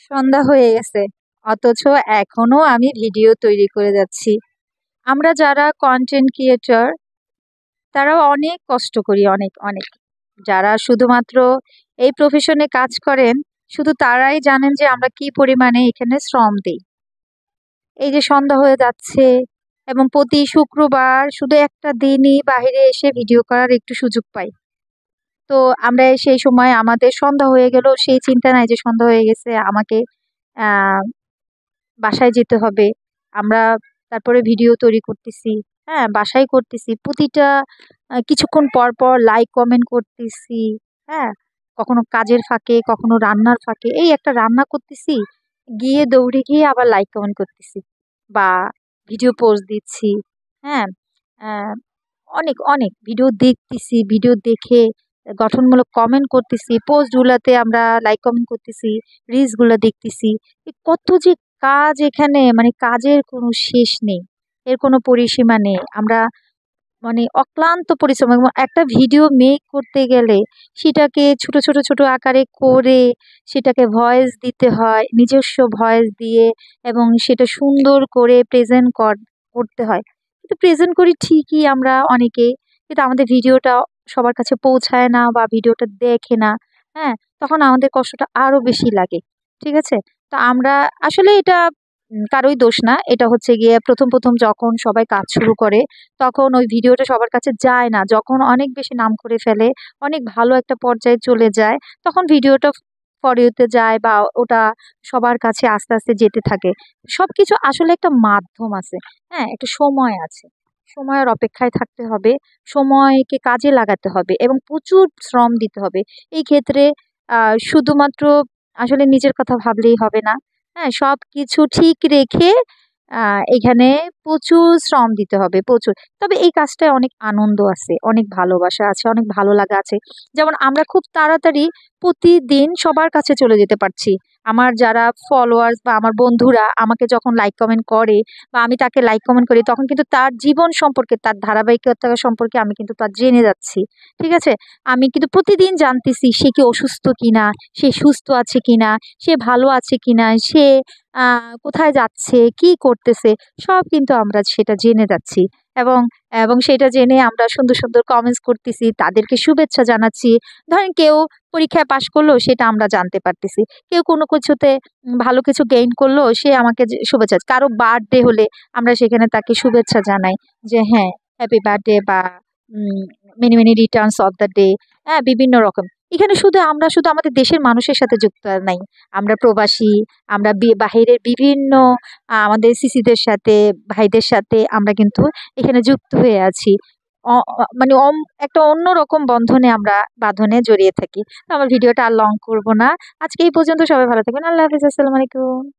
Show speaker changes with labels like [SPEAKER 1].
[SPEAKER 1] সন্ধ্যা হয়ে গেছে, অথচ এখনো আমি ভিডিও তৈরি করে যাচ্ছি। আমরা যারা কন্টেন্ট ক্রিয়েটর তারাও অনেক কষ্ট করি, অনেক অনেক। যারা শুধুমাত্র এই প্রফেশনে কাজ করেন শুধু তারাই জানেন যে আমরা কি পরিমাণে এখানে শ্রম দিই। এই যে সন্ধ্যা হয়ে যাচ্ছে এবং প্রতি শুক্রবার শুধু একটা দিনই বাইরে এসে ভিডিও করার একটু সুযোগ পাই। তো আমরা সেই সময় আমাদের সন্ধ্যা হয়ে গেল, সেই চিন্তা নাই যে সন্ধ্যা হয়ে গেছে, আমাকে আহ বাসায় যেতে হবে। আমরা তারপরে ভিডিও তৈরি করতেছি, হ্যাঁ বাসায় করতেছি, প্রতিটা কিছুক্ষণ পর পর লাইক কমেন্ট করতেছি। হ্যাঁ, কখনো কাজের ফাঁকে, কখনো রান্নার ফাঁকে, এই একটা রান্না করতেছি, গিয়ে দৌড়ে গিয়ে আবার লাইক কমেন্ট করতেছি বা ভিডিও পোস্ট দিচ্ছি। হ্যাঁ, আহ, অনেক অনেক ভিডিও দেখতেছি, ভিডিও দেখে গঠনমূলক কমেন্ট করতেছি, পোস্ট গুলাতে আমরা লাইক কমেন্ট করতেছি, রিলস গুলা দেখতেছি। কত যে কাজ এখানে, মানে কাজের কোনো শেষ নেই, এর কোনো পরিসীমা নেই। আমরা মানে অক্লান্ত পরিশ্রম, এবং একটা ভিডিও মেক করতে গেলে সেটাকে ছোট ছোট ছোট আকারে করে সেটাকে ভয়েস দিতে হয়, নিজস্ব ভয়েস দিয়ে, এবং সেটা সুন্দর করে করতে হয়। কিন্তু প্রেজেন্ট করি ঠিকই আমরা অনেকে, কিন্তু আমাদের ভিডিওটা সবার কাছে পৌঁছায় না বা ভিডিওটা দেখে না। হ্যাঁ, তখন আমাদের কষ্টটা আরো বেশি লাগে। ঠিক আছে, তো আমরা আসলে এটা কারোই দোষ না, এটা হচ্ছে গিয়ে প্রথম প্রথম যখন সবাই কাজ শুরু করে তখন ওই ভিডিওটা সবার কাছে যায় না। যখন অনেক বেশি নাম করে ফেলে, অনেক ভালো একটা পর্যায়ে চলে যায়, তখন ভিডিওটা ফর ইউতে যায় বা ওটা সবার কাছে আস্তে আস্তে যেতে থাকে। সবকিছু আসলে একটা মাধ্যম আছে, হ্যাঁ একটা সময় আছে, সময়ের অপেক্ষায় থাকতে হবে, সময়কে কাজে লাগাতে হবে এবং প্রচুর শ্রম দিতে হবে। এই ক্ষেত্রে শুধুমাত্র আসলে নিজের কথা ভাবলেই হবে না। হ্যাঁ, সবকিছু ঠিক রেখে এখানে প্রচুর শ্রম দিতে হবে, প্রচুর। তবে এই কাজটায় অনেক আনন্দ আছে, অনেক ভালোবাসা আছে, অনেক ভালো লাগা আছে। যেমন আমরা খুব তাড়াতাড়ি প্রতিদিন সবার কাছে চলে যেতে পারছি। আমার যারা ফলোয়ার্স বা আমার বন্ধুরা আমাকে যখন লাইক কমেন্ট করে বা আমি তাকে লাইক কমেন্ট করি, তখন কিন্তু তার জীবন সম্পর্কে, তার ধারাবাহিকতা সম্পর্কে আমি কিন্তু তার জেনে যাচ্ছি। ঠিক আছে, আমি কিন্তু প্রতিদিন জানতেছি সে কি অসুস্থ কিনা, সে সুস্থ আছে কিনা, সে ভালো আছে কিনা, সে কোথায় যাচ্ছে, কি করতেছে, সব কিন্তু আমরা সেটা জেনে যাচ্ছি। এবং এবং সেটা জেনে আমরা সুন্দর সুন্দর কমেন্টস করতেছি, তাদেরকে শুভেচ্ছা জানাচ্ছি। ধরেন কেউ পরীক্ষায় পাশ করলো, সেটা আমরা জানতে পারতেছি। কেউ কোনো কিছুতে ভালো কিছু গেইন করলো, সে আমাকে শুভেচ্ছা, কারো বার্থডে হলে আমরা সেখানে তাকে শুভেচ্ছা জানাই যে হ্যাঁ হ্যাপি বার্থডে বা many many Returns of the day. হ্যাঁ, বিভিন্ন রকম। এখানে শুধু আমরা শুধু আমাদের দেশের মানুষের সাথে যুক্ত নাই, আমরা প্রবাসী, আমরা বাহিরের বিভিন্ন আমাদের সিসিদের সাথে, ভাইদের সাথে আমরা কিন্তু এখানে যুক্ত হয়ে আছি। মানে একটা অন্যরকম বন্ধনে আমরা বাঁধনে জড়িয়ে থাকি। তো আমার ভিডিওটা আর লং করব না, আজকে এই পর্যন্ত। সবাই ভালো থাকবেন, আল্লাহ হাফিজ, আসসালামু আলাইকুম।